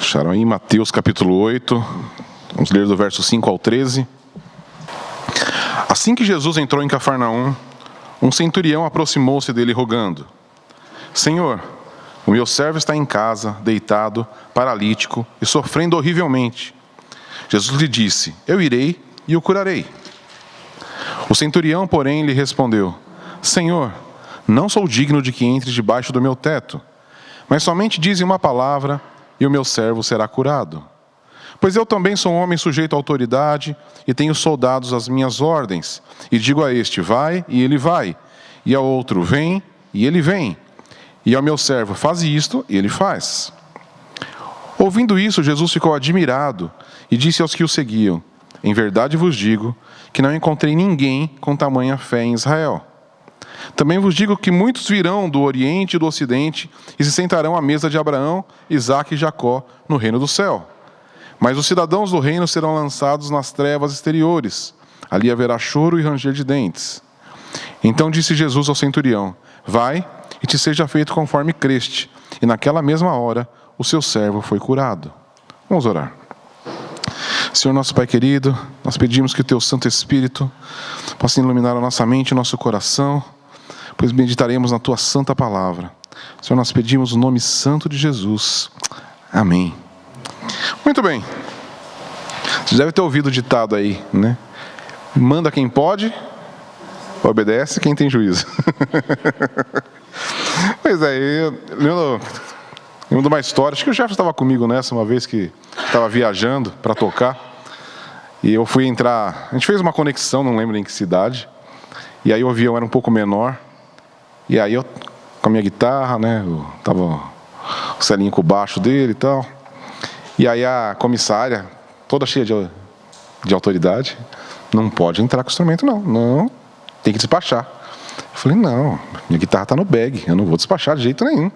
Acharam aí Mateus capítulo 8, vamos ler do verso 5 ao 13. Assim que Jesus entrou em Cafarnaum, um centurião aproximou-se dele rogando: Senhor, o meu servo está em casa, deitado, paralítico e sofrendo horrivelmente. Jesus lhe disse: Eu irei e o curarei. O centurião, porém, lhe respondeu: Senhor, não sou digno de que entres debaixo do meu teto, mas somente dize uma palavra e o meu servo será curado. Pois eu também sou um homem sujeito à autoridade e tenho soldados às minhas ordens. E digo a este: vai, e ele vai. E ao outro: vem, e ele vem. E ao meu servo: faz isto, e ele faz. Ouvindo isso, Jesus ficou admirado e disse aos que o seguiam: Em verdade vos digo que não encontrei ninguém com tamanha fé em Israel. Também vos digo que muitos virão do Oriente e do Ocidente e se sentarão à mesa de Abraão, Isaque e Jacó no reino do céu. Mas os cidadãos do reino serão lançados nas trevas exteriores. Ali haverá choro e ranger de dentes. Então disse Jesus ao centurião: Vai, e te seja feito conforme creste. E naquela mesma hora, o seu servo foi curado. Vamos orar. Senhor nosso Pai querido, nós pedimos que o Teu Santo Espírito possa iluminar a nossa mente e o nosso coração, pois meditaremos na Tua santa palavra. Senhor, nós pedimos o nome santo de Jesus. Amém. Muito bem. Você deve ter ouvido o ditado aí, né? Manda quem pode, obedece quem tem juízo. Pois é, eu lembro de uma história, acho que o Jefferson estava comigo nessa, uma vez que estava viajando para tocar, e eu fui entrar, a gente fez uma conexão, não lembro em que cidade, e aí o avião era um pouco menor, e aí eu, com a minha guitarra, né, eu tava o celinho com o baixo dele e tal, e aí a comissária, toda cheia de autoridade: não pode entrar com o instrumento não, tem que despachar. Eu falei: não, minha guitarra está no bag, eu não vou despachar de jeito nenhum.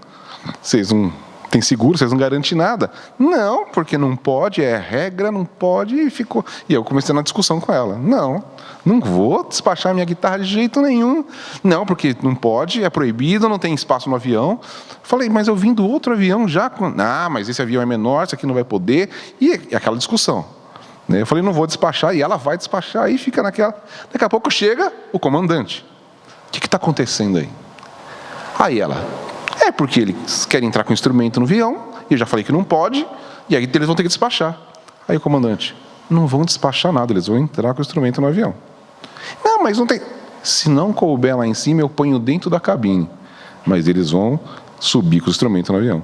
Vocês não têm seguro, vocês não garantem nada. Não, porque não pode, é regra, não pode, e ficou. E eu comecei na discussão com ela: não vou despachar minha guitarra de jeito nenhum. Não, porque não pode, é proibido, não tem espaço no avião. Falei: mas eu vim do outro avião já. Mas esse avião é menor, esse aqui não vai poder. E aquela discussão. Eu falei: não vou despachar, e ela vai despachar, e fica naquela. Daqui a pouco chega o comandante: o que está acontecendo aí? Aí ela: é porque eles querem entrar com o instrumento no avião, e eu já falei que não pode, e aí eles vão ter que despachar. Aí o comandante: não vão despachar nada, eles vão entrar com o instrumento no avião. Não, mas não tem. Se não couber lá em cima, eu ponho dentro da cabine, mas eles vão subir com o instrumento no avião.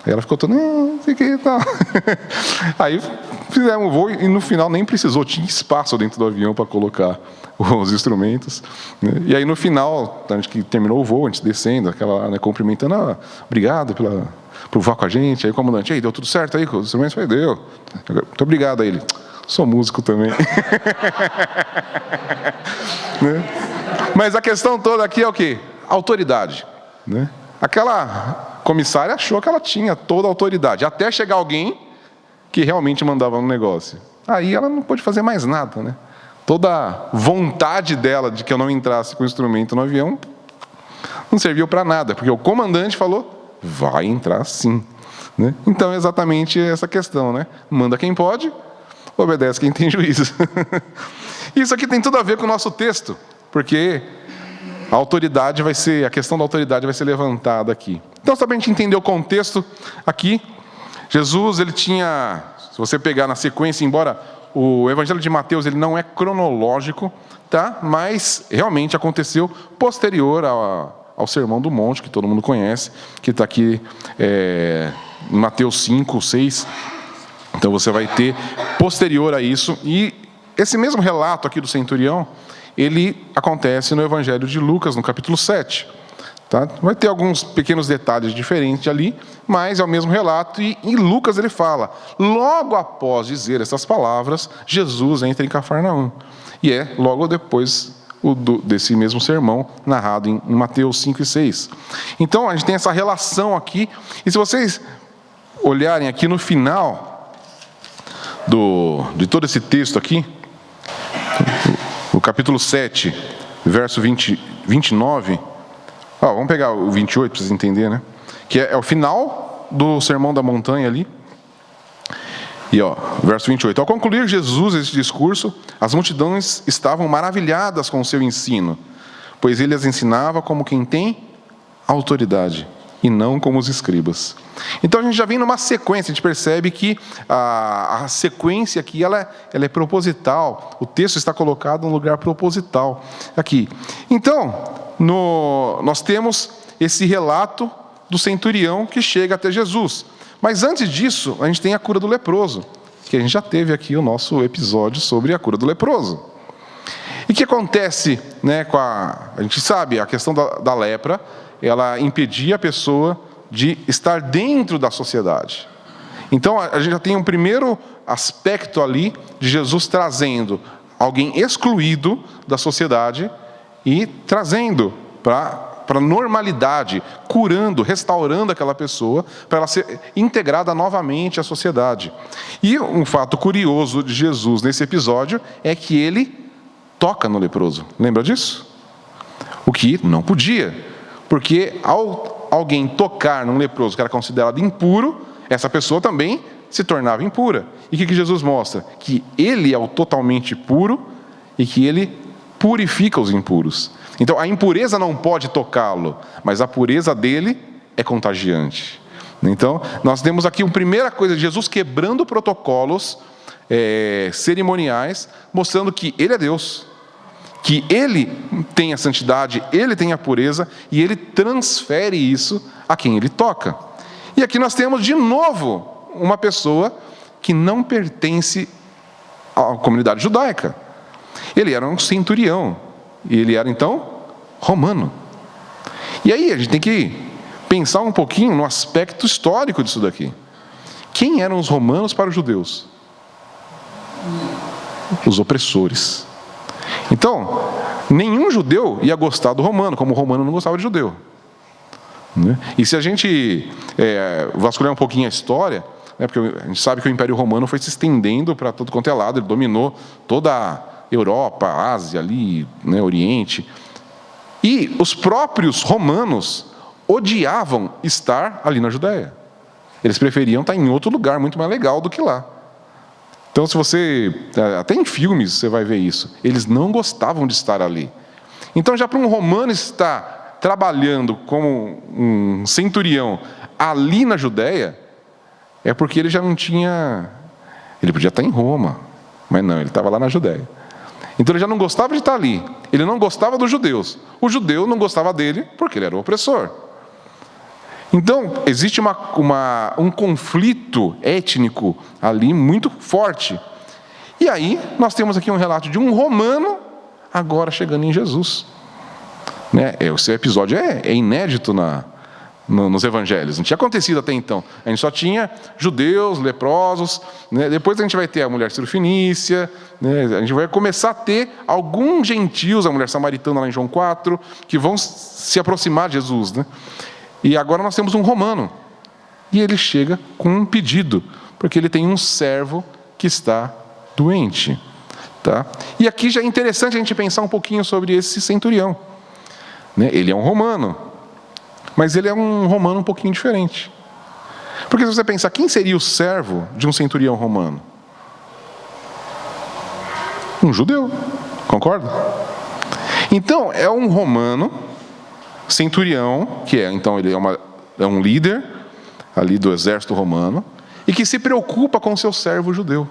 Aí ela ficou toda: não sei o que e tal. Aí fizemos o voo e no final nem precisou, tinha espaço dentro do avião para colocar os instrumentos. E aí no final, a gente que terminou o voo, a gente descendo, aquela, né, cumprimentando: obrigado por voar com a gente. Aí o comandante: aí, deu tudo certo aí com os instrumentos? Falei: deu. Muito obrigado a ele. Sou músico também. Né? Mas a questão toda aqui é o quê? Autoridade. Né? Aquela comissária achou que ela tinha toda a autoridade, até chegar alguém que realmente mandava no negócio. Aí ela não pôde fazer mais nada, né? Toda a vontade dela de que eu não entrasse com o instrumento no avião não serviu para nada, porque o comandante falou: vai entrar sim. Né? Então é exatamente essa questão, né? Manda quem pode, obedece quem tem juízo. Isso aqui tem tudo a ver com o nosso texto, porque a questão da autoridade vai ser levantada aqui. Então, só para a gente entender o contexto aqui, Jesus, ele tinha, se você pegar na sequência, embora o Evangelho de Mateus ele não é cronológico, tá? Mas realmente aconteceu posterior ao Sermão do Monte, que todo mundo conhece, que está aqui em Mateus 5, 6. Então você vai ter posterior a isso. E esse mesmo relato aqui do centurião, ele acontece no Evangelho de Lucas, no capítulo 7. Tá? Vai ter alguns pequenos detalhes diferentes ali, mas é o mesmo relato. E em Lucas ele fala: logo após dizer essas palavras, Jesus entra em Cafarnaum. E é logo depois desse mesmo sermão narrado em Mateus 5 e 6. Então a gente tem essa relação aqui. E se vocês olharem aqui no final de todo esse texto aqui, o capítulo 7, verso 29, vamos pegar o 28 para vocês entenderem, né? Que é o final do Sermão da Montanha ali. E verso 28. Ao concluir Jesus esse discurso, as multidões estavam maravilhadas com o seu ensino, pois ele as ensinava como quem tem autoridade, e não como os escribas. Então a gente já vem numa sequência, a gente percebe que a sequência aqui ela é proposital, o texto está colocado num lugar proposital aqui. Então, nós temos esse relato do centurião que chega até Jesus. Mas antes disso, a gente tem a cura do leproso, que a gente já teve aqui o nosso episódio sobre a cura do leproso. E o que acontece, né, a gente sabe, a questão da lepra, ela impedia a pessoa de estar dentro da sociedade. Então, a gente já tem um primeiro aspecto ali de Jesus trazendo alguém excluído da sociedade e trazendo para a normalidade, curando, restaurando aquela pessoa, para ela ser integrada novamente à sociedade. E um fato curioso de Jesus nesse episódio é que ele toca no leproso. Lembra disso? O que não podia, porque ao alguém tocar num leproso que era considerado impuro, essa pessoa também se tornava impura. E o que Jesus mostra? Que ele é o totalmente puro e que ele purifica os impuros. Então a impureza não pode tocá-lo, mas a pureza dele é contagiante. Então nós temos aqui uma primeira coisa, Jesus quebrando protocolos cerimoniais, mostrando que ele é Deus, que ele tem a santidade, ele tem a pureza e ele transfere isso a quem ele toca. E aqui nós temos de novo uma pessoa que não pertence à comunidade judaica. Ele era um centurião. E ele era, então, romano. E aí a gente tem que pensar um pouquinho no aspecto histórico disso daqui. Quem eram os romanos para os judeus? Os opressores. Então, nenhum judeu ia gostar do romano, como o romano não gostava de judeu. E se a gente vasculhar um pouquinho a história, porque a gente sabe que o Império Romano foi se estendendo para todo quanto é lado, ele dominou toda a Europa, Ásia, ali, Oriente. E os próprios romanos odiavam estar ali na Judéia. Eles preferiam estar em outro lugar muito mais legal do que lá. Então, se você, até em filmes você vai ver isso, eles não gostavam de estar ali. Então, já para um romano estar trabalhando como um centurião ali na Judéia, é porque ele já não tinha... Ele podia estar em Roma, mas não, ele estava lá na Judéia. Então ele já não gostava de estar ali, ele não gostava dos judeus. O judeu não gostava dele porque ele era o opressor. Então existe um conflito étnico ali muito forte. E aí nós temos aqui um relato de um romano agora chegando em Jesus. O seu episódio é inédito nos evangelhos, não tinha acontecido até então. A gente só tinha judeus, leprosos, depois a gente vai ter a mulher cirofenícia, a gente vai começar a ter alguns gentios, a mulher samaritana lá em João 4, que vão se aproximar de Jesus. E agora nós temos um romano, e ele chega com um pedido, porque ele tem um servo que está doente. Tá? E aqui já é interessante a gente pensar um pouquinho sobre esse centurião. Ele é um romano, mas ele é um romano um pouquinho diferente. Porque se você pensar, quem seria o servo de um centurião romano? Um judeu, concorda? Então, é um romano, centurião, então ele é um líder ali do exército romano, e que se preocupa com o seu servo judeu.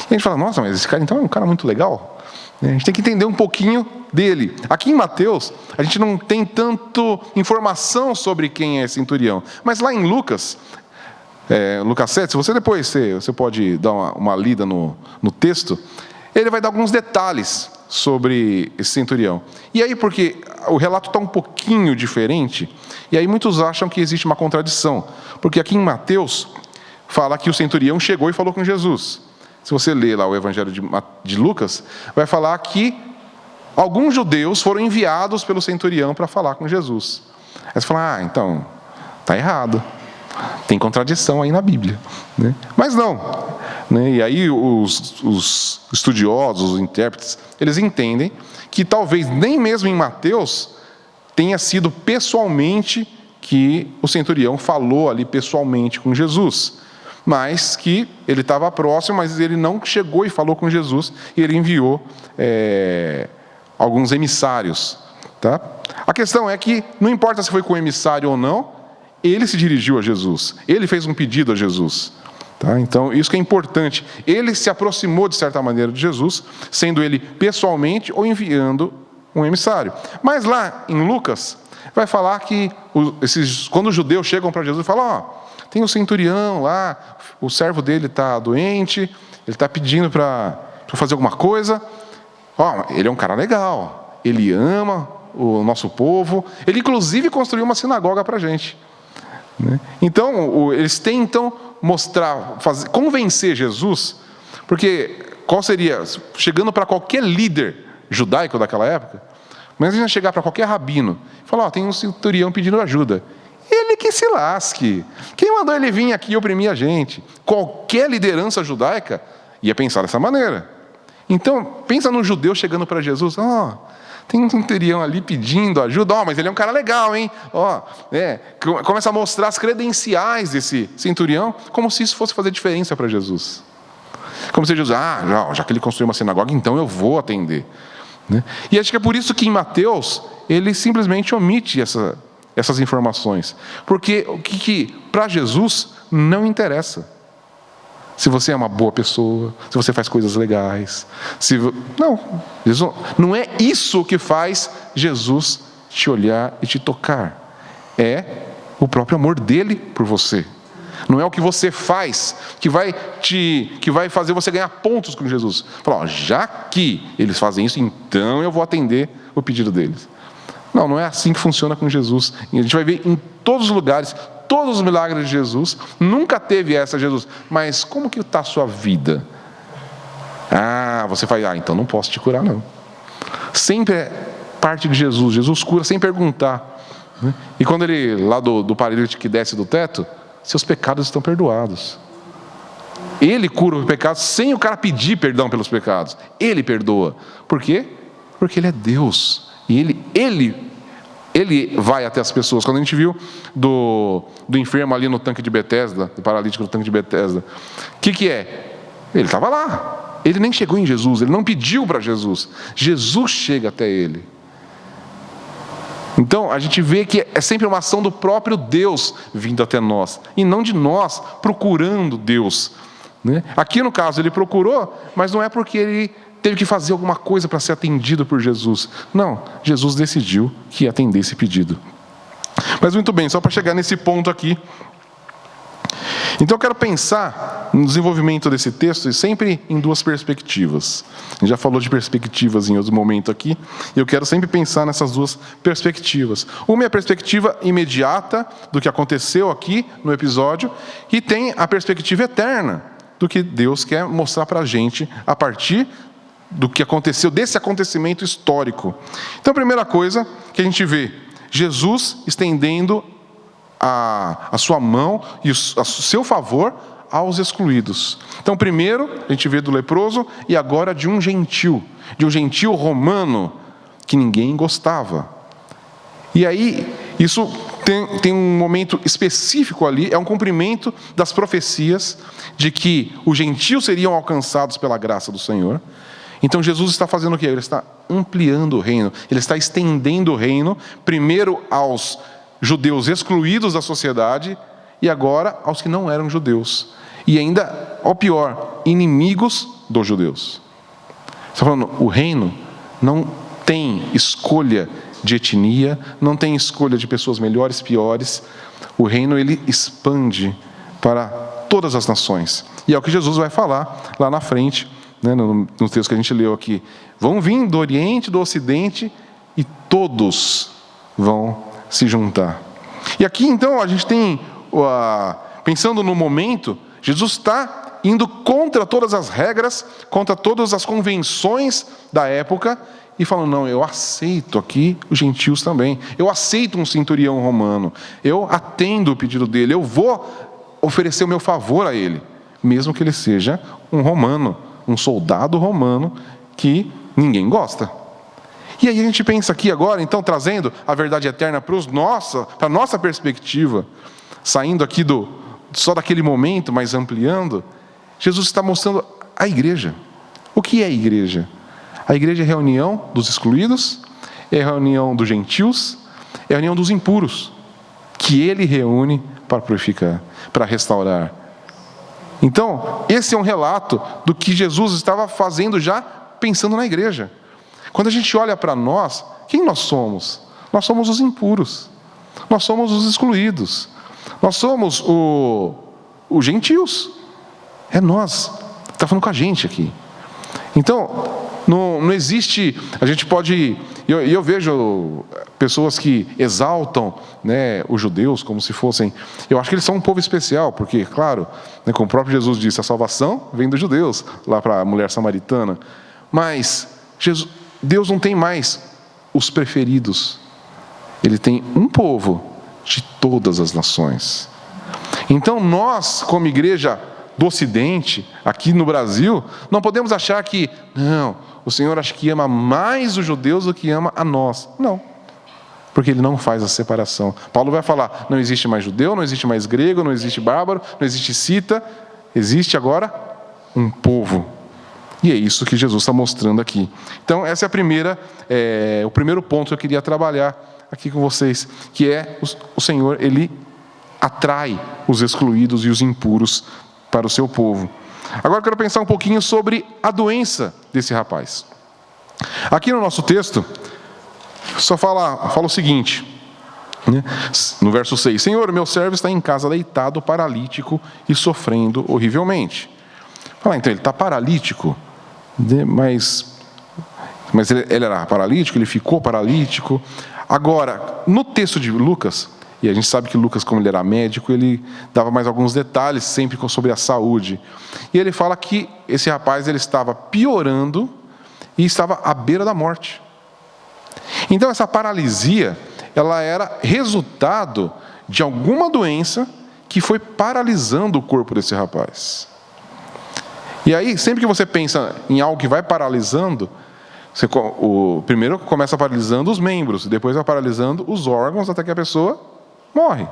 E a gente fala, nossa, mas esse cara então é um cara muito legal. A gente tem que entender um pouquinho dele. Aqui em Mateus, a gente não tem tanto informação sobre quem é centurião. Mas lá em Lucas, Lucas 7, se você depois você pode dar uma lida no texto, ele vai dar alguns detalhes sobre esse centurião. E aí, porque o relato está um pouquinho diferente, e aí muitos acham que existe uma contradição. Porque aqui em Mateus, fala que o centurião chegou e falou com Jesus. Se você ler lá o Evangelho de Lucas, vai falar que alguns judeus foram enviados pelo centurião para falar com Jesus. Aí você fala, então, está errado. Tem contradição aí na Bíblia. Mas não. E aí os estudiosos, os intérpretes, eles entendem que talvez nem mesmo em Mateus tenha sido pessoalmente que o centurião falou ali pessoalmente com Jesus. mas que ele estava próximo, mas ele não chegou e falou com Jesus, e ele enviou alguns emissários. Tá? A questão é que, não importa se foi com emissário ou não, ele se dirigiu a Jesus, ele fez um pedido a Jesus. Tá? Então, isso que é importante. Ele se aproximou, de certa maneira, de Jesus, sendo ele pessoalmente ou enviando um emissário. Mas lá em Lucas, vai falar que quando os judeus chegam para Jesus e falam, tem um centurião lá, o servo dele está doente, ele está pedindo para fazer alguma coisa. Ele é um cara legal, ele ama o nosso povo, ele inclusive construiu uma sinagoga para a gente. Então, eles tentam convencer Jesus, porque qual seria, chegando para qualquer líder judaico daquela época, mas a gente chegar para qualquer rabino e falar, tem um centurião pedindo ajuda. Ele que se lasque. Quem mandou ele vir aqui oprimir a gente? Qualquer liderança judaica ia pensar dessa maneira. Então, pensa no judeu chegando para Jesus, tem um centurião ali pedindo ajuda, mas ele é um cara legal, hein? Começa a mostrar as credenciais desse centurião, como se isso fosse fazer diferença para Jesus. Como se Jesus, já que ele construiu uma sinagoga, então eu vou atender. E acho que é por isso que em Mateus, ele simplesmente omite essas informações. Porque o que para Jesus não interessa. Se você é uma boa pessoa, se você faz coisas legais. Não é isso que faz Jesus te olhar e te tocar. É o próprio amor dele por você. Não é o que você faz que vai fazer você ganhar pontos com Jesus. Falar, já que eles fazem isso, então eu vou atender o pedido deles. Não é assim que funciona com Jesus. A gente vai ver em todos os lugares, todos os milagres de Jesus. Nunca teve essa, Jesus. Mas como que está a sua vida? Você fala, então não posso te curar, não. Sempre é parte de Jesus. Jesus cura sem perguntar. E quando ele, lá do paralítico que desce do teto, seus pecados estão perdoados. Ele cura os pecados sem o cara pedir perdão pelos pecados. Ele perdoa. Por quê? Porque ele é Deus. E ele vai até as pessoas. Quando a gente viu do enfermo ali no tanque de Betesda, do paralítico no tanque de Betesda, o que é? Ele estava lá. Ele nem chegou em Jesus, ele não pediu para Jesus. Jesus chega até ele. Então, a gente vê que é sempre uma ação do próprio Deus vindo até nós, e não de nós procurando Deus. Aqui no caso ele procurou, mas não é porque ele teve que fazer alguma coisa para ser atendido por Jesus. Não, Jesus decidiu que ia atender esse pedido. Mas muito bem, só para chegar nesse ponto aqui. Então eu quero pensar no desenvolvimento desse texto e sempre em duas perspectivas. A gente já falou de perspectivas em outro momento aqui, e eu quero sempre pensar nessas duas perspectivas. Uma é a perspectiva imediata do que aconteceu aqui no episódio, e tem a perspectiva eterna do que Deus quer mostrar para a gente a partir do que aconteceu, desse acontecimento histórico. Então a primeira coisa que a gente vê, Jesus estendendo a sua mão e o seu favor aos excluídos. Então primeiro a gente vê do leproso e agora de um gentil romano que ninguém gostava. E aí isso tem um momento específico ali, é um cumprimento das profecias de que os gentios seriam alcançados pela graça do Senhor. Então Jesus está fazendo o quê? Ele está ampliando o reino, ele está estendendo o reino, primeiro aos judeus excluídos da sociedade, e agora aos que não eram judeus. E ainda, ao pior, inimigos dos judeus. Você está falando, o reino não tem escolha de etnia, não tem escolha de pessoas melhores, piores. O reino, ele expande para todas as nações. E é o que Jesus vai falar lá na frente, no texto que a gente leu aqui. Vão vir do Oriente, do Ocidente, e todos vão se juntar. E aqui então a gente tem, pensando no momento, Jesus está indo contra todas as regras, contra todas as convenções da época, e falando, não, eu aceito aqui os gentios também, eu aceito um centurião romano, eu atendo o pedido dele, eu vou oferecer o meu favor a ele, mesmo que ele seja um romano, um soldado romano que ninguém gosta. E aí a gente pensa aqui agora, então, trazendo a verdade eterna para a nossa perspectiva, saindo aqui só daquele momento, mas ampliando, Jesus está mostrando a igreja. O que é a igreja? A igreja é a reunião dos excluídos, é a reunião dos gentios, é a reunião dos impuros, que ele reúne para purificar, para restaurar. Então, esse é um relato do que Jesus estava fazendo já pensando na igreja. Quando a gente olha para nós, quem nós somos? Nós somos os impuros, nós somos os excluídos, nós somos os gentios. É nós, está falando com a gente aqui. Então, não existe, a gente pode, eu vejo pessoas que exaltam, né, os judeus como se fossem, eu acho que eles são um povo especial, porque, claro, né, como o próprio Jesus disse, a salvação vem dos judeus, lá para a mulher samaritana, mas Deus não tem mais os preferidos, Ele tem um povo de todas as nações. Então nós, como igreja do Ocidente, aqui no Brasil, não podemos achar que, não, o Senhor acha que ama mais os judeus do que ama a nós. Não, porque Ele não faz a separação. Paulo vai falar, não existe mais judeu, não existe mais grego, não existe bárbaro, não existe cita, existe agora um povo. E é isso que Jesus está mostrando aqui. Então, essa é o primeiro ponto que eu queria trabalhar aqui com vocês, que é o Senhor, Ele atrai os excluídos e os impuros para o seu povo. Agora eu quero pensar um pouquinho sobre a doença desse rapaz. Aqui no nosso texto, só fala o seguinte, né? No verso 6, Senhor, meu servo está em casa deitado, paralítico e sofrendo horrivelmente. Então ele está paralítico, mas ele era paralítico, ele ficou paralítico. Agora, no texto de Lucas, e a gente sabe que Lucas, como ele era médico, ele dava mais alguns detalhes sempre sobre a saúde. E ele fala que esse rapaz ele estava piorando e estava à beira da morte. Então essa paralisia, ela era resultado de alguma doença que foi paralisando o corpo desse rapaz. E aí, sempre que você pensa em algo que vai paralisando, primeiro começa paralisando os membros, depois vai paralisando os órgãos até que a pessoa morre.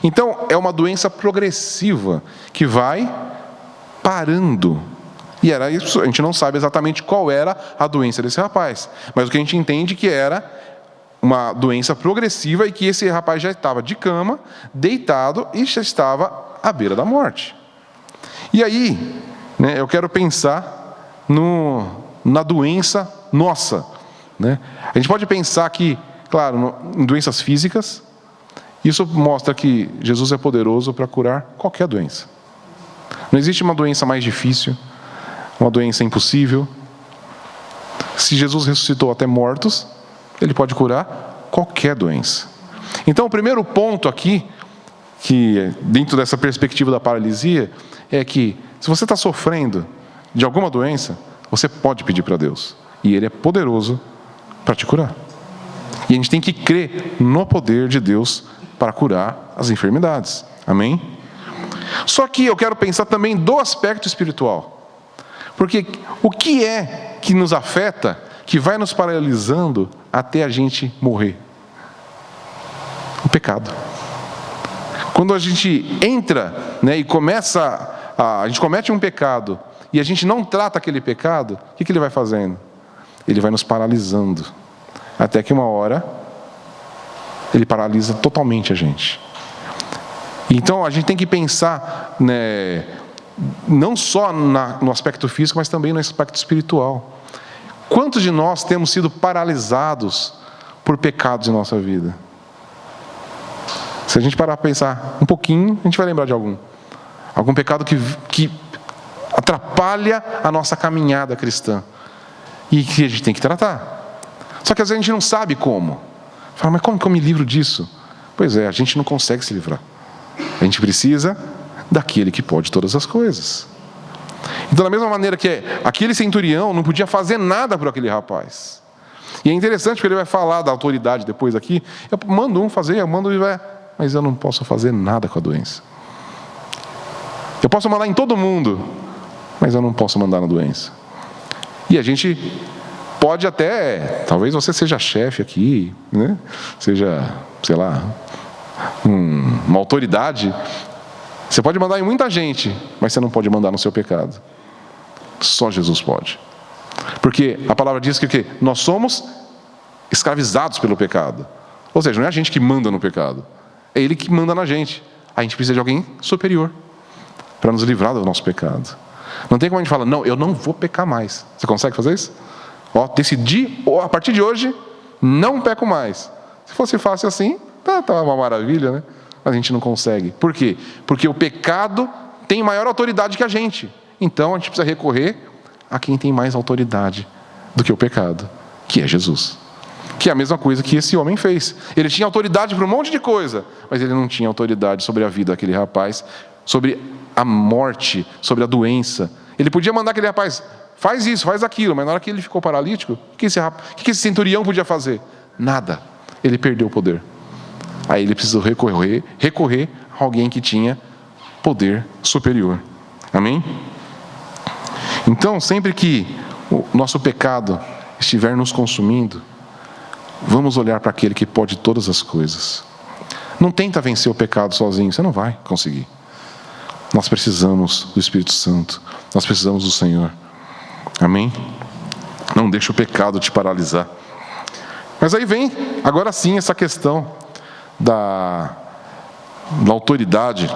Então, é uma doença progressiva que vai parando. E era isso, a gente não sabe exatamente qual era a doença desse rapaz, mas o que a gente entende que era uma doença progressiva e que esse rapaz já estava de cama, deitado e já estava à beira da morte. E aí, né, eu quero pensar na doença nossa, né? A gente pode pensar que, claro, em doenças físicas. Isso mostra que Jesus é poderoso para curar qualquer doença. Não existe uma doença mais difícil, uma doença impossível. Se Jesus ressuscitou até mortos, Ele pode curar qualquer doença. Então, o primeiro ponto aqui, que dentro dessa perspectiva da paralisia, é que se você está sofrendo de alguma doença, você pode pedir para Deus. E Ele é poderoso para te curar. E a gente tem que crer no poder de Deus para curar as enfermidades. Amém? Só que eu quero pensar também do aspecto espiritual. Porque o que é que nos afeta, que vai nos paralisando até a gente morrer? O pecado. Quando a gente entra, né, e a gente comete um pecado, e a gente não trata aquele pecado, o que ele vai fazendo? Ele vai nos paralisando. Até que uma hora ele paralisa totalmente a gente. Então a gente tem que pensar, né, não só no aspecto físico, mas também no aspecto espiritual. Quantos de nós temos sido paralisados por pecados em nossa vida? Se a gente parar para pensar um pouquinho, a gente vai lembrar de algum pecado que atrapalha a nossa caminhada cristã e que a gente tem que tratar. Só que às vezes a gente não sabe como. Fala, mas como que eu me livro disso? Pois é, a gente não consegue se livrar. A gente precisa daquele que pode todas as coisas. Então, da mesma maneira que aquele centurião não podia fazer nada por aquele rapaz. E é interessante porque ele vai falar da autoridade depois aqui. Eu mando um fazer, eu mando ele vai, mas eu não posso fazer nada com a doença. Eu posso mandar em todo mundo, mas eu não posso mandar na doença. E a gente pode até, talvez você seja chefe aqui, né? Seja, sei lá, uma autoridade, Você pode mandar em muita gente, mas você não pode mandar no seu pecado. Só Jesus pode. Porque a palavra diz que o quê? Nós somos escravizados pelo pecado. Ou seja, não é a gente que manda no pecado, é Ele que manda na gente. A gente precisa de alguém superior para nos livrar do nosso pecado. Não tem como a gente falar, não, eu não vou pecar mais. Você consegue fazer isso? Decidi, a partir de hoje, não peco mais. Se fosse fácil assim, tá uma maravilha, né? Mas a gente não consegue. Por quê? Porque o pecado tem maior autoridade que a gente. Então a gente precisa recorrer a quem tem mais autoridade do que o pecado, que é Jesus. Que é a mesma coisa que esse homem fez. Ele tinha autoridade para um monte de coisa, mas ele não tinha autoridade sobre a vida daquele rapaz, sobre a morte, sobre a doença. Ele podia mandar aquele rapaz, faz isso, faz aquilo, mas na hora que ele ficou paralítico, o que esse centurião podia fazer? Nada. Ele perdeu o poder. Aí ele precisou recorrer a alguém que tinha poder superior. Amém? Então, sempre que o nosso pecado estiver nos consumindo, vamos olhar para aquele que pode todas as coisas. Não tenta vencer o pecado sozinho, você não vai conseguir. Nós precisamos do Espírito Santo, nós precisamos do Senhor. Amém? Não deixa o pecado te paralisar. Mas aí vem, agora sim, essa questão da autoridade.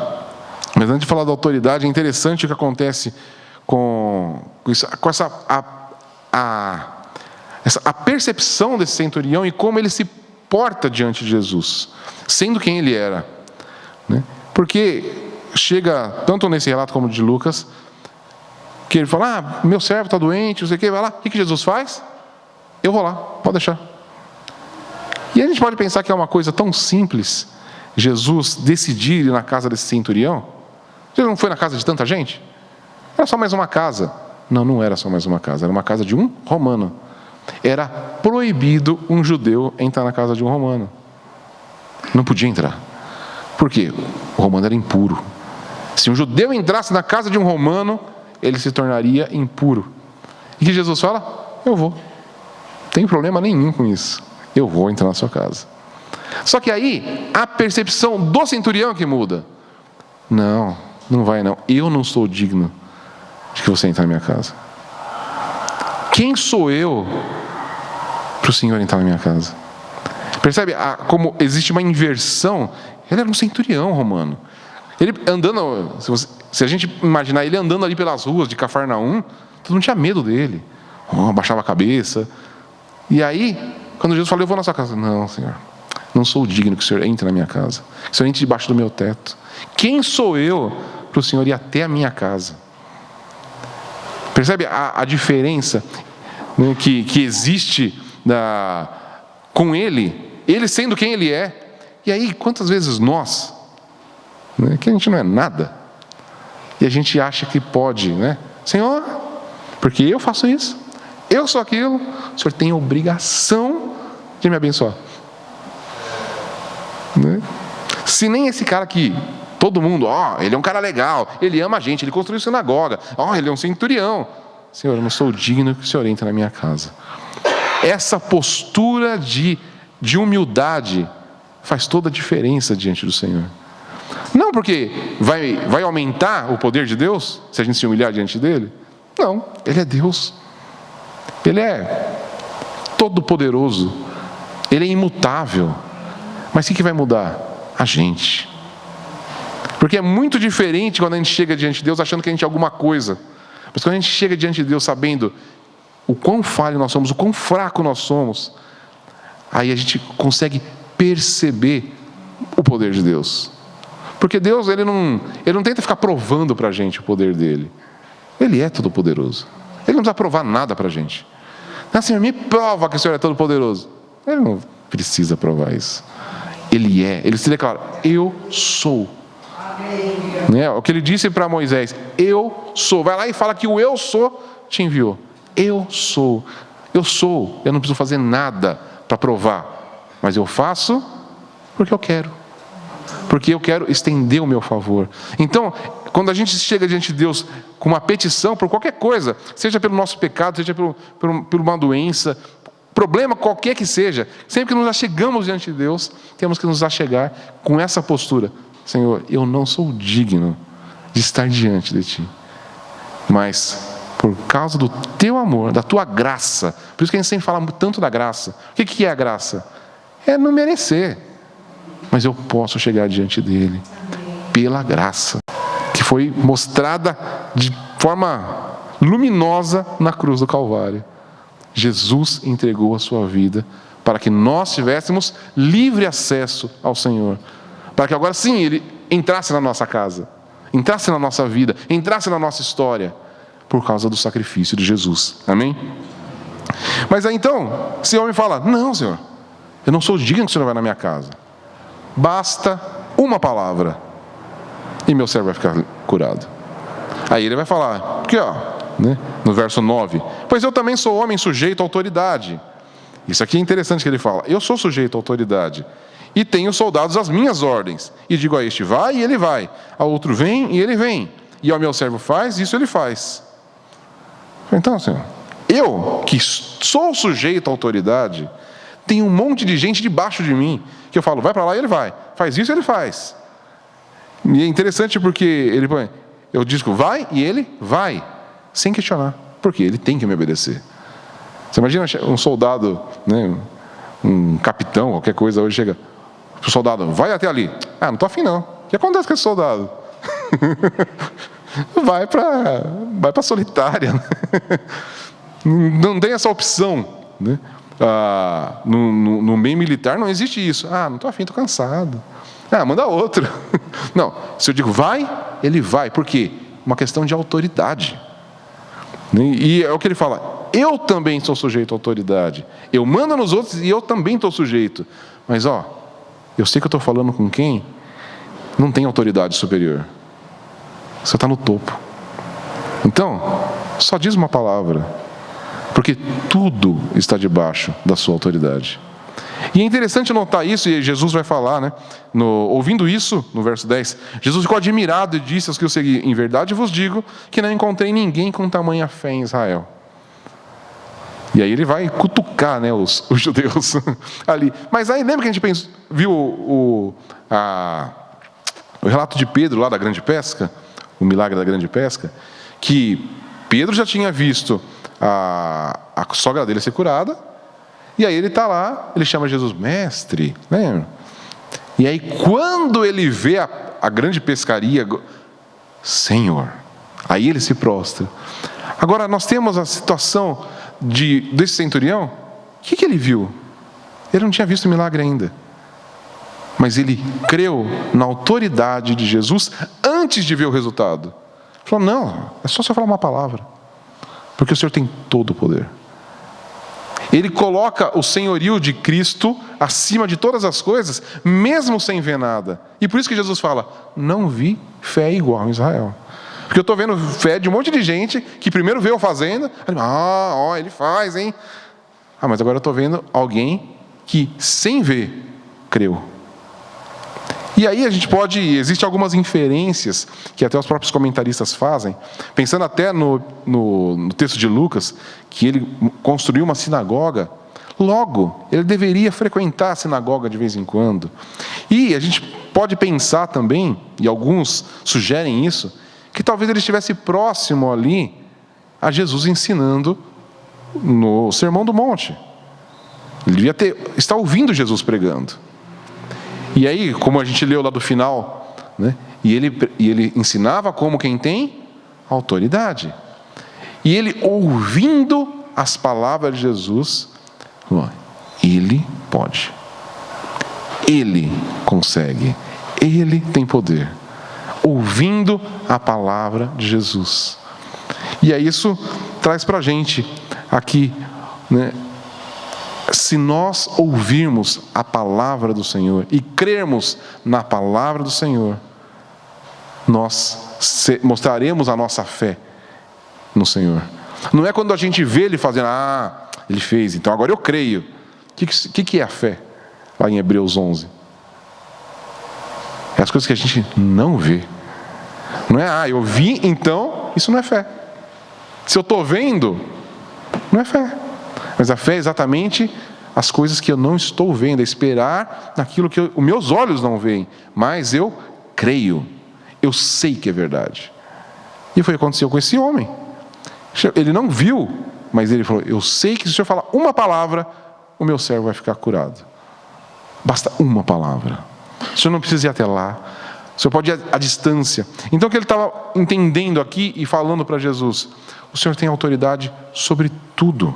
Mas antes de falar da autoridade, é interessante o que acontece com a percepção desse centurião e como ele se porta diante de Jesus, sendo quem ele era, né? Porque chega, tanto nesse relato como de Lucas, que ele fala, meu servo está doente, não sei o que, vai lá, o que Jesus faz? Eu vou lá, pode deixar. E a gente pode pensar que é uma coisa tão simples, Jesus decidir ir na casa desse centurião. Ele não foi na casa de tanta gente? Era só mais uma casa. Não era só mais uma casa, era uma casa de um romano. Era proibido um judeu entrar na casa de um romano. Não podia entrar. Por quê? O romano era impuro. Se um judeu entrasse na casa de um romano, ele se tornaria impuro. E que Jesus fala? Eu vou. Não tem problema nenhum com isso. Eu vou entrar na sua casa. Só que aí, a percepção do centurião que muda. Não vai não. Eu não sou digno de que você entre na minha casa. Quem sou eu para o Senhor entrar na minha casa? Percebe como existe uma inversão? Ele era um centurião romano. Ele andando, se a gente imaginar ele andando ali pelas ruas de Cafarnaum, todo mundo tinha medo dele. Abaixava a cabeça. E aí, quando Jesus falou, eu vou na sua casa. Não, Senhor, não sou digno que o Senhor entre na minha casa. Que o Senhor entre debaixo do meu teto. Quem sou eu para o Senhor ir até a minha casa? Percebe a diferença, né, que existe com ele sendo quem ele é. E aí, quantas vezes nós, né, que a gente não é nada, e a gente acha que pode, né? Senhor, porque eu faço isso, eu sou aquilo, o Senhor tem a obrigação de me abençoar. Né? Se nem esse cara que todo mundo, ele é um cara legal, ele ama a gente, ele construiu sinagoga, ele é um centurião. Senhor, eu não sou digno que o Senhor entre na minha casa. Essa postura de humildade faz toda a diferença diante do Senhor. Não porque vai aumentar o poder de Deus, se a gente se humilhar diante dele. Não, Ele é Deus. Ele é todo-poderoso. Ele é imutável. Mas o que vai mudar? A gente. Porque é muito diferente quando a gente chega diante de Deus achando que a gente é alguma coisa. Mas quando a gente chega diante de Deus sabendo o quão falho nós somos, o quão fraco nós somos, aí a gente consegue perceber o poder de Deus. Porque Deus, ele não tenta ficar provando para a gente o poder dele. Ele é todo poderoso. Ele não precisa provar nada para a gente. Senhor, me prova que o Senhor é todo poderoso. Ele não precisa provar isso. Ele se declara, eu sou. Né? O que ele disse para Moisés, eu sou. Vai lá e fala que o eu sou te enviou. Eu sou. Eu sou. Eu não preciso fazer nada para provar. Mas eu faço porque eu quero. Porque eu quero estender o meu favor. Então, quando a gente chega diante de Deus com uma petição por qualquer coisa, seja pelo nosso pecado, seja por uma doença, problema qualquer que seja, sempre que nos achegamos diante de Deus, temos que nos achegar com essa postura. Senhor, eu não sou digno de estar diante de ti. Mas por causa do teu amor, da tua graça, por isso que a gente sempre fala tanto da graça. O que é a graça? É não merecer, mas eu posso chegar diante dele pela graça, que foi mostrada de forma luminosa na cruz do Calvário. Jesus entregou a sua vida para que nós tivéssemos livre acesso ao Senhor, para que agora sim Ele entrasse na nossa casa, entrasse na nossa vida, entrasse na nossa história, por causa do sacrifício de Jesus. Amém? Mas aí então, esse homem fala: não, Senhor, eu não sou digno que o Senhor vai na minha casa. Basta uma palavra e meu servo vai ficar curado. Aí ele vai falar, aqui ó, né, no verso 9: pois eu também sou homem sujeito à autoridade. Isso aqui é interessante que ele fala: eu sou sujeito à autoridade e tenho soldados às minhas ordens, e digo a este vai e ele vai, ao outro vem e ele vem, e ao meu servo faz, isso ele faz. Então, Senhor, eu que sou sujeito à autoridade, tem um monte de gente debaixo de mim, que eu falo, vai para lá e ele vai, faz isso e ele faz. E é interessante porque ele põe, eu digo vai e ele vai, sem questionar, porque ele tem que me obedecer. Você imagina um soldado, né, um capitão, qualquer coisa, hoje chega, o soldado, vai até ali. Ah, não estou afim não. O que acontece com esse soldado? Vai para solitária. Não tem essa opção, né? No meio militar não existe isso. Ah, não estou afim, estou cansado. Ah, manda outro. Não, se eu digo vai, ele vai. Por quê? Uma questão de autoridade. E é o que ele fala, eu também sou sujeito à autoridade. Eu mando nos outros e eu também estou sujeito. Mas eu sei que eu estou falando com quem não tem autoridade superior. Você está no topo. Então, só diz uma palavra, porque tudo está debaixo da sua autoridade. E é interessante notar isso, e Jesus vai falar, né? Ouvindo isso, no verso 10, Jesus ficou admirado e disse aos que o seguiam: em verdade vos digo que não encontrei ninguém com tamanha fé em Israel. E aí ele vai cutucar, né, os judeus ali. Mas aí lembra que a gente viu o relato de Pedro lá da grande pesca? O milagre da grande pesca, que Pedro já tinha visto a sogra dele ser curada, e aí ele está lá, ele chama Jesus mestre, lembra? E aí quando ele vê a grande pescaria, Senhor, aí ele se prostra. Agora nós temos a situação desse centurião. O que ele viu? Ele não tinha visto o milagre ainda, mas ele creu na autoridade de Jesus antes de ver o resultado. Ele falou, não, é só você falar uma palavra, porque o Senhor tem todo o poder. Ele coloca o senhorio de Cristo acima de todas as coisas, mesmo sem ver nada. E por isso que Jesus fala, não vi fé igual em Israel. Porque eu estou vendo fé de um monte de gente que primeiro veio fazendo, ele faz, hein? Mas agora eu estou vendo alguém que sem ver, creu. E aí existem algumas inferências que até os próprios comentaristas fazem, pensando até no texto de Lucas, que ele construiu uma sinagoga, logo, ele deveria frequentar a sinagoga de vez em quando. E a gente pode pensar também, e alguns sugerem isso, que talvez ele estivesse próximo ali a Jesus ensinando no Sermão do Monte. Ele devia estar ouvindo Jesus pregando. E aí, como a gente leu lá do final, né, e ele ensinava como quem tem autoridade. E ele, ouvindo as palavras de Jesus, ele pode. Ele consegue. Ele tem poder. Ouvindo a palavra de Jesus. E aí isso traz para a gente aqui, né, se nós ouvirmos a palavra do Senhor e crermos na palavra do Senhor, nós mostraremos a nossa fé no Senhor. Não é quando a gente vê Ele fazendo, Ele fez, então agora eu creio. O que é a fé? Lá em Hebreus 11. É as coisas que a gente não vê. Não é, eu vi, então, isso não é fé. Se eu estou vendo, não é fé. Mas a fé é exatamente as coisas que eu não estou vendo, é esperar naquilo que os meus olhos não veem, mas eu creio. eu sei que é verdade. E foi o que aconteceu com esse homem. Ele não viu, mas ele falou, eu sei que se o Senhor falar uma palavra, o meu servo vai ficar curado. Basta uma palavra. O Senhor não precisa ir até lá. O Senhor pode ir à distância. Então o que ele estava entendendo aqui e falando para Jesus? O Senhor tem autoridade sobre tudo.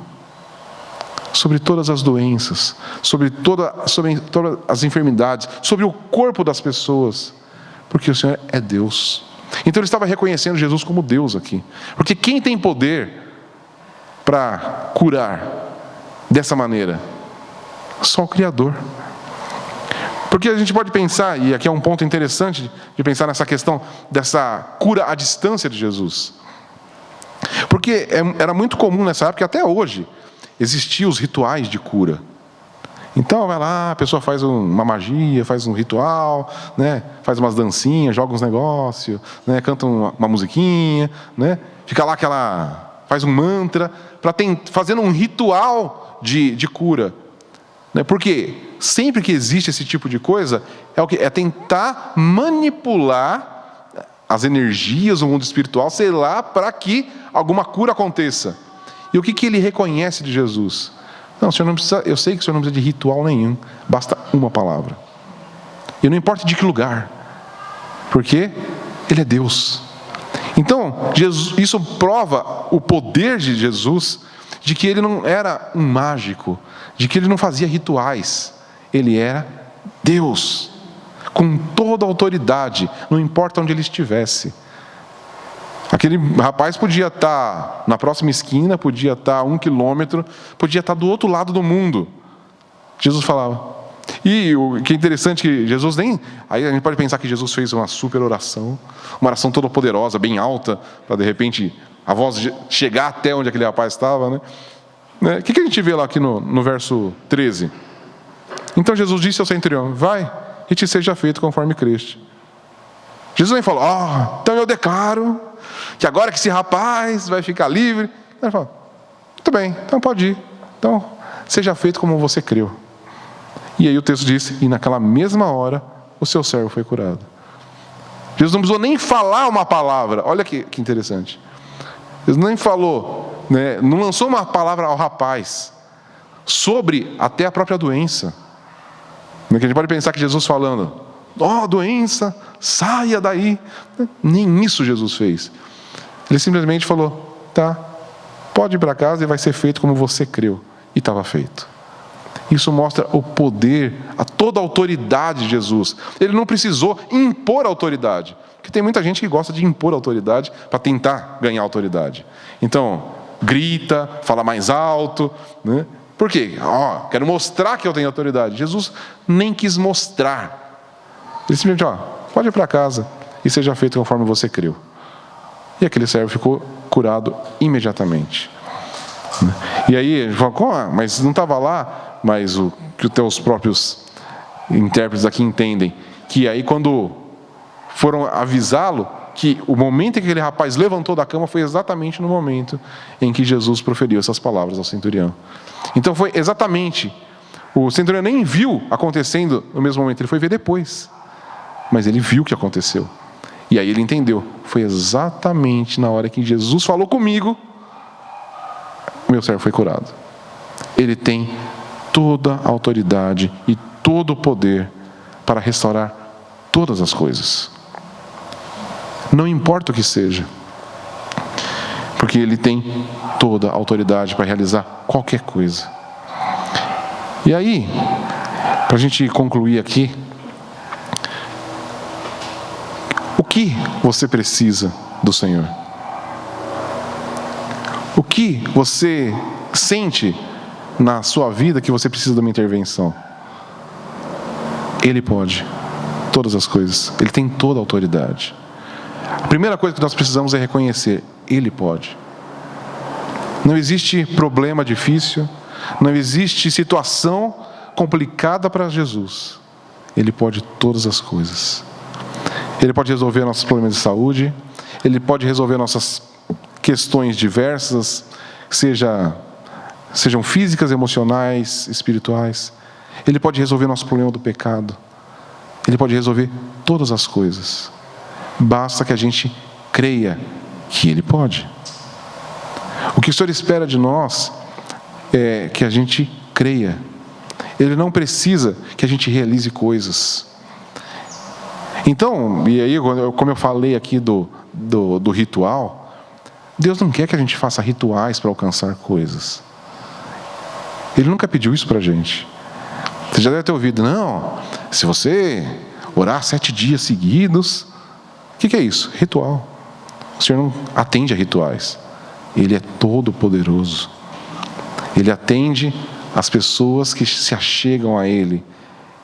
Sobre todas as doenças. Sobre todas as enfermidades. Sobre o corpo das pessoas. Porque o Senhor é Deus. Então ele estava reconhecendo Jesus como Deus aqui. Porque quem tem poder para curar dessa maneira? Só o Criador. Porque a gente pode pensar, e aqui é um ponto interessante de pensar nessa questão dessa cura à distância de Jesus. Porque era muito comum nessa época, até hoje, existiam os rituais de cura. Então vai lá, a pessoa faz uma magia, faz um ritual, né? Faz umas dancinhas, joga uns negócios, né? Canta uma musiquinha, né? Fica lá faz um mantra, fazendo um ritual de cura. Porque sempre que existe esse tipo de coisa, é tentar manipular as energias do mundo espiritual, sei lá, para que alguma cura aconteça. E o que ele reconhece de Jesus? Não, o Senhor não precisa, eu sei que o Senhor não precisa de ritual nenhum, basta uma palavra. E não importa de que lugar, porque Ele é Deus. Então, isso prova o poder de Jesus, de que Ele não era um mágico, de que Ele não fazia rituais, Ele era Deus, com toda a autoridade, não importa onde Ele estivesse. Aquele rapaz podia estar na próxima esquina, podia estar a 1 quilômetro, podia estar do outro lado do mundo. Jesus falava. E o que é interessante que Jesus aí a gente pode pensar que Jesus fez uma super oração, uma oração toda poderosa, bem alta, para de repente a voz chegar até onde aquele rapaz estava, né? O que a gente vê lá aqui no verso 13? Então Jesus disse ao centurião, vai e te seja feito conforme creste. Jesus nem falou, então eu declaro que agora que esse rapaz vai ficar livre. Ele fala, muito bem, então pode ir. Então, seja feito como você creu. E aí o texto diz, e naquela mesma hora, o seu servo foi curado. Jesus não precisou nem falar uma palavra. Olha que interessante. Jesus nem falou, né, não lançou uma palavra ao rapaz sobre até a própria doença. A gente pode pensar que Jesus falando, doença, saia daí. Nem isso Jesus fez. Ele simplesmente falou, tá, pode ir para casa e vai ser feito como você creu. E estava feito. Isso mostra o poder, toda a autoridade de Jesus. Ele não precisou impor autoridade. Porque tem muita gente que gosta de impor autoridade para tentar ganhar autoridade. Então, grita, fala mais alto, né? Por quê? Quero mostrar que eu tenho autoridade. Jesus nem quis mostrar. Ele simplesmente, pode ir para casa e seja feito conforme você creu. E aquele servo ficou curado imediatamente. E aí, ele falou, mas não estava lá, mas o que os teus próprios intérpretes aqui entendem, que aí quando foram avisá-lo, que o momento em que aquele rapaz levantou da cama foi exatamente no momento em que Jesus proferiu essas palavras ao centurião. Então foi exatamente, o centurião nem viu acontecendo no mesmo momento, ele foi ver depois. Mas ele viu o que aconteceu. E aí ele entendeu. Foi exatamente na hora que Jesus falou comigo, o meu servo foi curado. Ele tem toda a autoridade e todo o poder para restaurar todas as coisas. Não importa o que seja. Porque Ele tem toda a autoridade para realizar qualquer coisa. E aí, para a gente concluir aqui, o que você precisa do Senhor? O que você sente na sua vida que você precisa de uma intervenção? Ele pode todas as coisas. Ele tem toda a autoridade. A primeira coisa que nós precisamos é reconhecer: Ele pode. Não existe problema difícil, não existe situação complicada para Jesus. Ele pode todas as coisas. Ele pode resolver nossos problemas de saúde, Ele pode resolver nossas questões diversas, sejam físicas, emocionais, espirituais. Ele pode resolver nosso problema do pecado. Ele pode resolver todas as coisas. Basta que a gente creia que Ele pode. O que o Senhor espera de nós é que a gente creia. Ele não precisa que a gente realize coisas. Então, e aí, como eu falei aqui do ritual, Deus não quer que a gente faça rituais para alcançar coisas. Ele nunca pediu isso para a gente. Você já deve ter ouvido, não, se você orar 7 dias seguidos, o que é isso? Ritual. O Senhor não atende a rituais. Ele é todo poderoso. Ele atende as pessoas que se achegam a Ele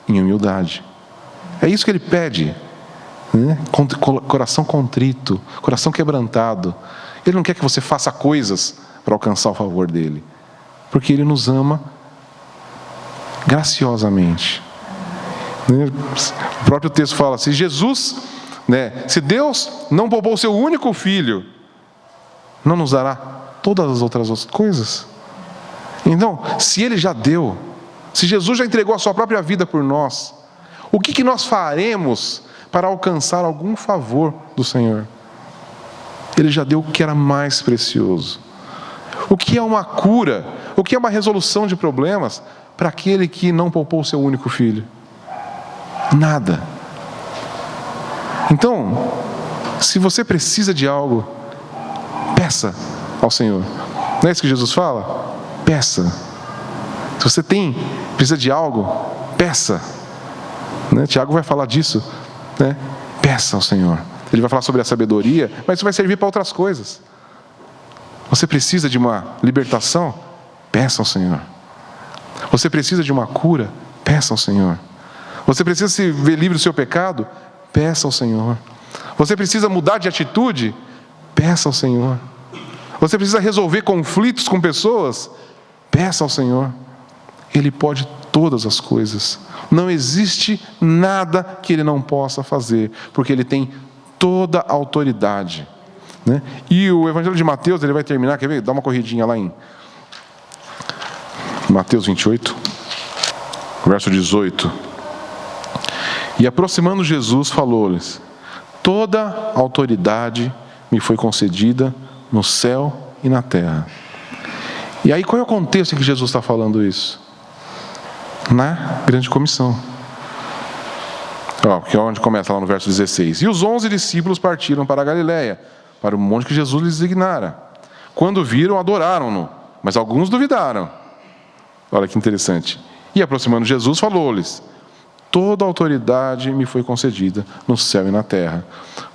em humildade. É isso que Ele pede, né? Coração contrito, coração quebrantado. Ele não quer que você faça coisas para alcançar o favor dEle, porque Ele nos ama graciosamente. O próprio texto fala, se Jesus, se Deus não poupou o seu único filho, não nos dará todas as outras coisas? Então, se Ele já deu, se Jesus já entregou a sua própria vida por nós, o que nós faremos para alcançar algum favor do Senhor? Ele já deu o que era mais precioso. O que é uma cura? O que é uma resolução de problemas para aquele que não poupou o seu único filho? Nada. Então, se você precisa de algo, peça ao Senhor. Não é isso que Jesus fala? Peça. Se você precisa de algo, peça. Tiago vai falar disso. Peça ao Senhor. Ele vai falar sobre a sabedoria, mas isso vai servir para outras coisas. Você precisa de uma libertação? Peça ao Senhor. Você precisa de uma cura? Peça ao Senhor. Você precisa se ver livre do seu pecado? Peça ao Senhor. Você precisa mudar de atitude? Peça ao Senhor. Você precisa resolver conflitos com pessoas? Peça ao Senhor. Ele pode todas as coisas. Não existe nada que Ele não possa fazer, porque Ele tem toda a autoridade. E o Evangelho de Mateus, ele vai terminar, quer ver? Dá uma corridinha lá em Mateus 28, verso 18. E aproximando Jesus, falou-lhes: toda autoridade me foi concedida no céu e na terra. E aí qual é o contexto em que Jesus está falando isso? Na grande comissão. Que é onde começa lá no verso 16. E os 11 discípulos partiram para a Galiléia, para o monte que Jesus lhes designara. Quando viram, adoraram-no, mas alguns duvidaram. Olha que interessante. E aproximando Jesus, falou-lhes: toda autoridade me foi concedida no céu e na terra.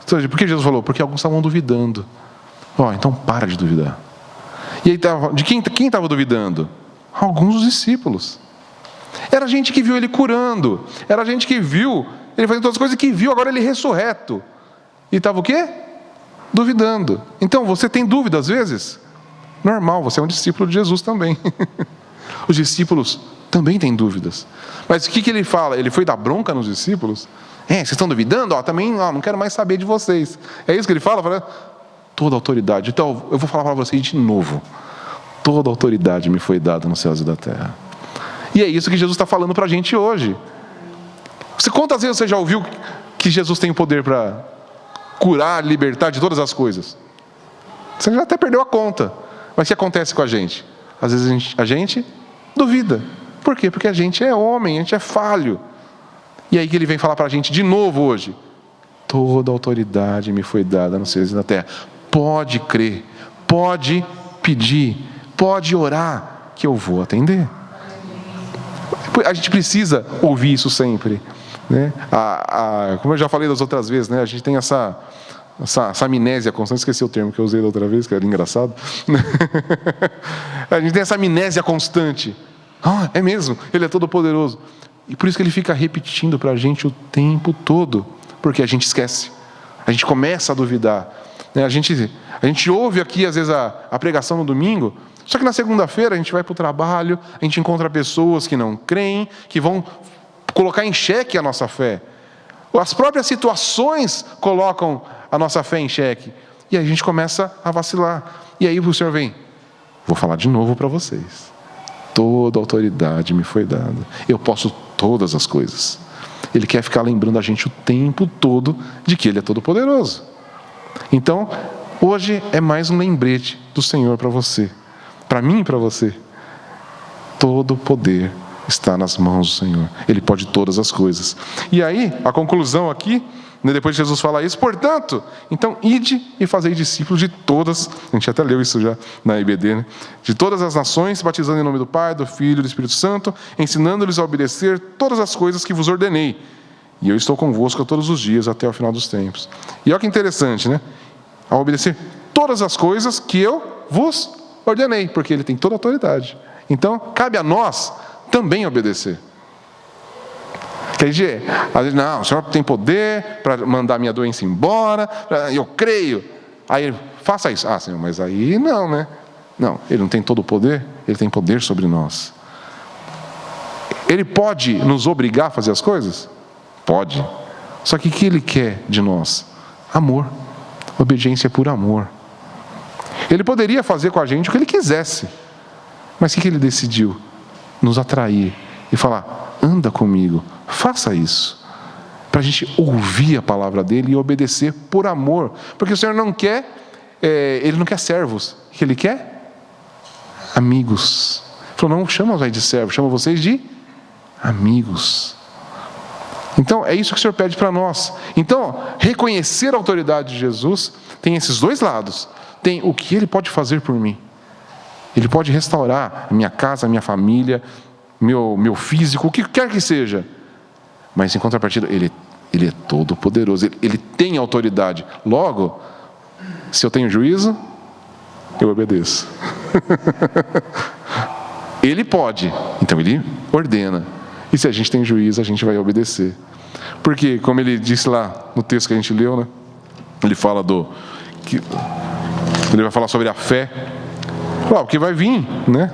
Por que Jesus falou? Porque alguns estavam duvidando. Então para de duvidar. E aí, de quem estava duvidando? Alguns dos discípulos. Era gente que viu Ele curando. Era gente que viu Ele fazendo todas as coisas, que viu agora Ele ressurreto. E estava o quê? Duvidando. Então, você tem dúvida às vezes? Normal, você é um discípulo de Jesus também. Os discípulos também têm dúvidas. Mas o que Ele fala? Ele foi dar bronca nos discípulos? Vocês estão duvidando? Também não quero mais saber de vocês. É isso que Ele fala? Fala: toda autoridade. Então, eu vou falar para vocês de novo. Toda autoridade me foi dada nos céus e da terra. E é isso que Jesus está falando para a gente hoje. Quantas vezes você já ouviu que Jesus tem o poder para curar, libertar de todas as coisas? Você já até perdeu a conta. Mas o que acontece com a gente? Às vezes a gente duvida. Por quê? Porque a gente é homem, a gente é falho. E aí que Ele vem falar para a gente de novo hoje: toda autoridade me foi dada nos céus e na terra. Pode crer, pode pedir, pode orar, que eu vou atender. A gente precisa ouvir isso sempre. Como eu já falei das outras vezes, a gente tem essa amnésia constante. Esqueci o termo que eu usei da outra vez, que era engraçado. A gente tem essa amnésia constante. É mesmo, Ele é todo poderoso. E por isso que Ele fica repetindo para a gente o tempo todo, porque a gente esquece. A gente começa a duvidar. A gente ouve aqui às vezes a pregação no domingo, só que na segunda-feira a gente vai para o trabalho, a gente encontra pessoas que não creem, que vão colocar em xeque a nossa fé. As próprias situações colocam a nossa fé em xeque. E aí a gente começa a vacilar. E aí o Senhor vem: vou falar de novo para vocês. Toda autoridade me foi dada. Eu posso todas as coisas. Ele quer ficar lembrando a gente o tempo todo de que Ele é todo-poderoso. Então, hoje é mais um lembrete do Senhor para você, para mim e para você. Todo poder está nas mãos do Senhor. Ele pode todas as coisas. E aí, a conclusão aqui, depois de Jesus falar isso, portanto, então ide e fazei discípulos de todas, a gente até leu isso já na IBD, né? De todas as nações, batizando em nome do Pai, do Filho e do Espírito Santo, ensinando-lhes a obedecer todas as coisas que vos ordenei. E eu estou convosco todos os dias até o final dos tempos. E olha que interessante, né? A obedecer todas as coisas que eu vos ordenei, porque Ele tem toda a autoridade. Então, cabe a nós também obedecer. Quer dizer, às vezes, não, o Senhor tem poder para mandar minha doença embora, eu creio. Aí, faça isso. Ah, Senhor, mas aí não, né? Não, Ele não tem todo o poder, Ele tem poder sobre nós. Ele pode nos obrigar a fazer as coisas? Pode. Só que o que Ele quer de nós? Amor. Obediência por amor. Ele poderia fazer com a gente o que Ele quisesse. Mas o que Ele decidiu? Nos atrair e falar, anda comigo, faça isso. Para a gente ouvir a palavra dEle e obedecer por amor. Porque o Senhor não quer, Ele não quer servos. O que Ele quer? Amigos. Ele falou, não chama vocês de servos, chama vocês de amigos. Então, é isso que o Senhor pede para nós. Então, reconhecer a autoridade de Jesus tem esses dois lados. Tem o que Ele pode fazer por mim. Ele pode restaurar a minha casa, a minha família, meu físico, o que quer que seja. Mas, em contrapartida, Ele é todo poderoso. Ele tem autoridade. Logo, se eu tenho juízo, eu obedeço. Ele pode, então Ele ordena. E se a gente tem juízo, a gente vai obedecer. Porque, como ele disse lá no texto que a gente leu, né? Ele fala ele vai falar sobre a fé. O que vai vir, né?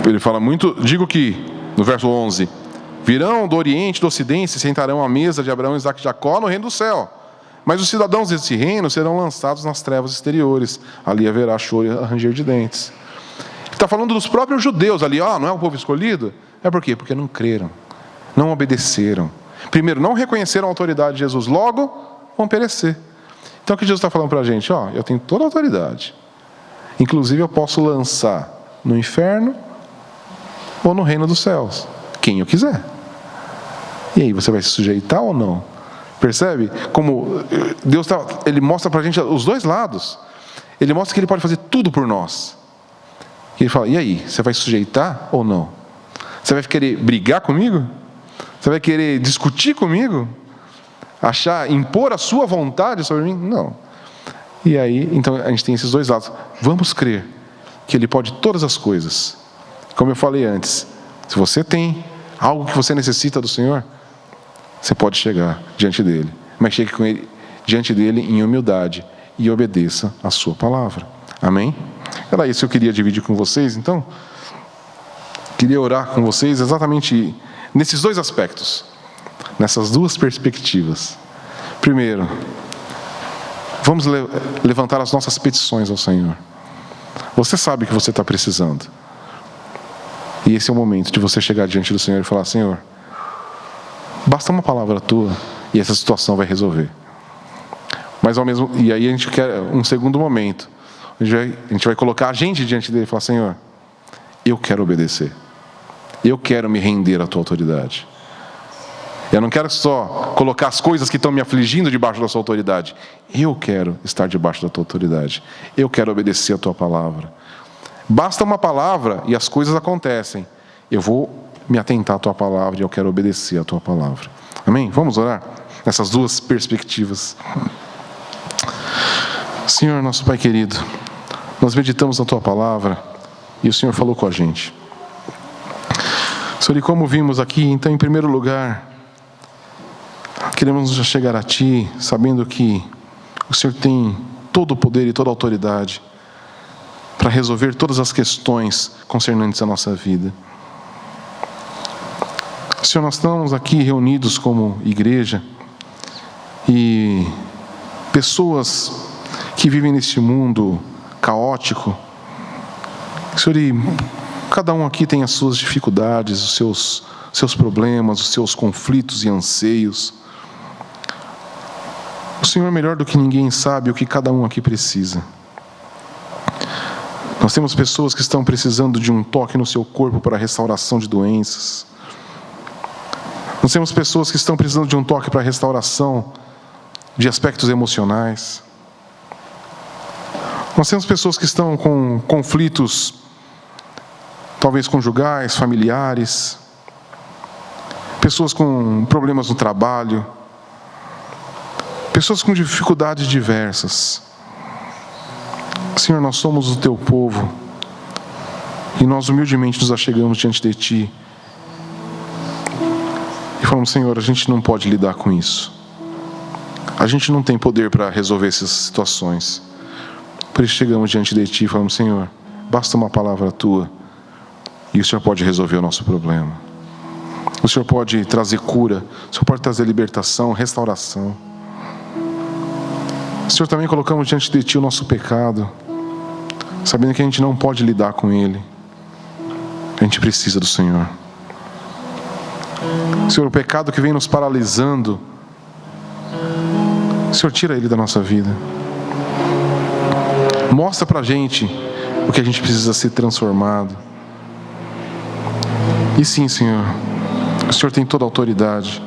Ele fala muito, digo que, no verso 11, virão do Oriente, do Ocidente, se sentarão à mesa de Abraão, Isaque e Jacó no reino do céu. Mas os cidadãos desse reino serão lançados nas trevas exteriores. Ali haverá choro e ranger de dentes. Ele está falando dos próprios judeus ali, não é o povo escolhido? É por quê? Porque não creram, não obedeceram. Primeiro, não reconheceram a autoridade de Jesus, logo vão perecer. Então o que Jesus está falando para a gente? Eu tenho toda a autoridade. Inclusive eu posso lançar no inferno ou no reino dos céus, quem eu quiser. E aí, você vai se sujeitar ou não? Percebe? Como Deus Ele mostra para a gente os dois lados. Ele mostra que Ele pode fazer tudo por nós. E Ele fala, e aí, você vai se sujeitar ou não? Você vai querer brigar comigo? Você vai querer discutir comigo? Impor a sua vontade sobre mim? Não. E aí, então a gente tem esses dois lados. Vamos crer que Ele pode todas as coisas. Como eu falei antes, se você tem algo que você necessita do Senhor, você pode chegar diante dEle. Mas chegue com Ele, diante dEle em humildade e obedeça a sua palavra. Amém? Era isso que eu queria dividir com vocês, então. Queria orar com vocês exatamente nesses dois aspectos, nessas duas perspectivas. Primeiro, vamos levantar as nossas petições ao Senhor. Você sabe o que você está precisando. E esse é o momento de você chegar diante do Senhor e falar, Senhor, basta uma palavra tua e essa situação vai resolver. E aí a gente quer um segundo momento. A gente vai colocar a gente diante dele e falar, Senhor, eu quero obedecer. Eu quero me render à tua autoridade. Eu não quero só colocar as coisas que estão me afligindo debaixo da sua autoridade. Eu quero estar debaixo da tua autoridade. Eu quero obedecer a tua palavra. Basta uma palavra e as coisas acontecem. Eu vou me atentar à tua palavra e eu quero obedecer a tua palavra. Amém? Vamos orar nessas duas perspectivas. Senhor, nosso Pai querido, nós meditamos na tua palavra e o Senhor falou com a gente. Senhor, e como vimos aqui, então, em primeiro lugar, queremos já chegar a Ti, sabendo que o Senhor tem todo o poder e toda a autoridade para resolver todas as questões concernentes à nossa vida. Senhor, nós estamos aqui reunidos como igreja e pessoas que vivem neste mundo caótico. Senhor, e cada um aqui tem as suas dificuldades, os seus problemas, os seus conflitos e anseios. O Senhor, melhor do que ninguém, sabe o que cada um aqui precisa. Nós temos pessoas que estão precisando de um toque no seu corpo para a restauração de doenças. Nós temos pessoas que estão precisando de um toque para a restauração de aspectos emocionais. Nós temos pessoas que estão com conflitos, talvez conjugais, familiares. Pessoas com problemas no trabalho. Pessoas com dificuldades diversas. Senhor, nós somos o Teu povo e nós humildemente nos achegamos diante de Ti e falamos: Senhor, a gente não pode lidar com isso. A gente não tem poder para resolver essas situações. Por isso chegamos diante de Ti e falamos: Senhor, basta uma palavra Tua e o Senhor pode resolver o nosso problema. O Senhor pode trazer cura, o Senhor pode trazer libertação, restauração. Senhor, também colocamos diante de Ti o nosso pecado, sabendo que a gente não pode lidar com ele. A gente precisa do Senhor. Senhor, o pecado que vem nos paralisando, Senhor, tira ele da nossa vida. Mostra pra gente o que a gente precisa ser transformado. E sim, Senhor, o Senhor tem toda a autoridade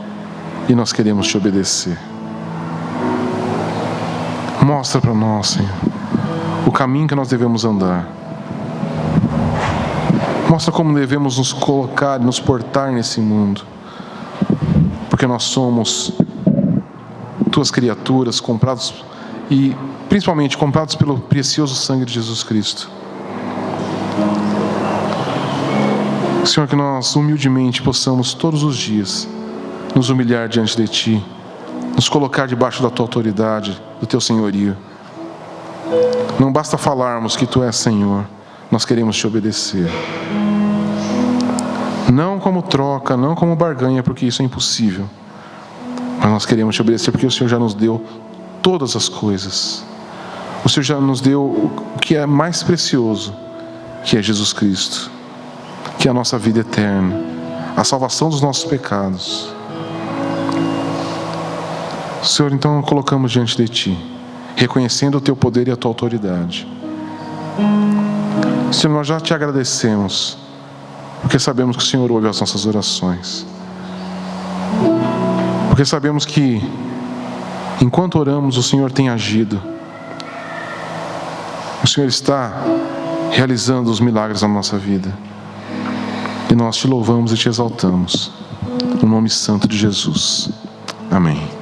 e nós queremos Te obedecer. Mostra para nós, Senhor, o caminho que nós devemos andar. Mostra como devemos nos colocar e nos portar nesse mundo. Porque nós somos Tuas criaturas, comprados e principalmente comprados pelo precioso sangue de Jesus Cristo. Senhor, que nós humildemente possamos todos os dias nos humilhar diante de Ti, nos colocar debaixo da Tua autoridade, do Teu senhorio. Não basta falarmos que Tu és Senhor, nós queremos Te obedecer. Não como troca, não como barganha, porque isso é impossível. Mas nós queremos Te obedecer porque o Senhor já nos deu todas as coisas. O Senhor já nos deu o que é mais precioso, que é Jesus Cristo, que é a nossa vida eterna, a salvação dos nossos pecados. Senhor, então colocamos diante de Ti, reconhecendo o Teu poder e a Tua autoridade. Senhor, nós já Te agradecemos, porque sabemos que o Senhor ouve as nossas orações. Porque sabemos que, enquanto oramos, o Senhor tem agido. O Senhor está realizando os milagres na nossa vida. E nós Te louvamos e Te exaltamos. No nome santo de Jesus. Amém.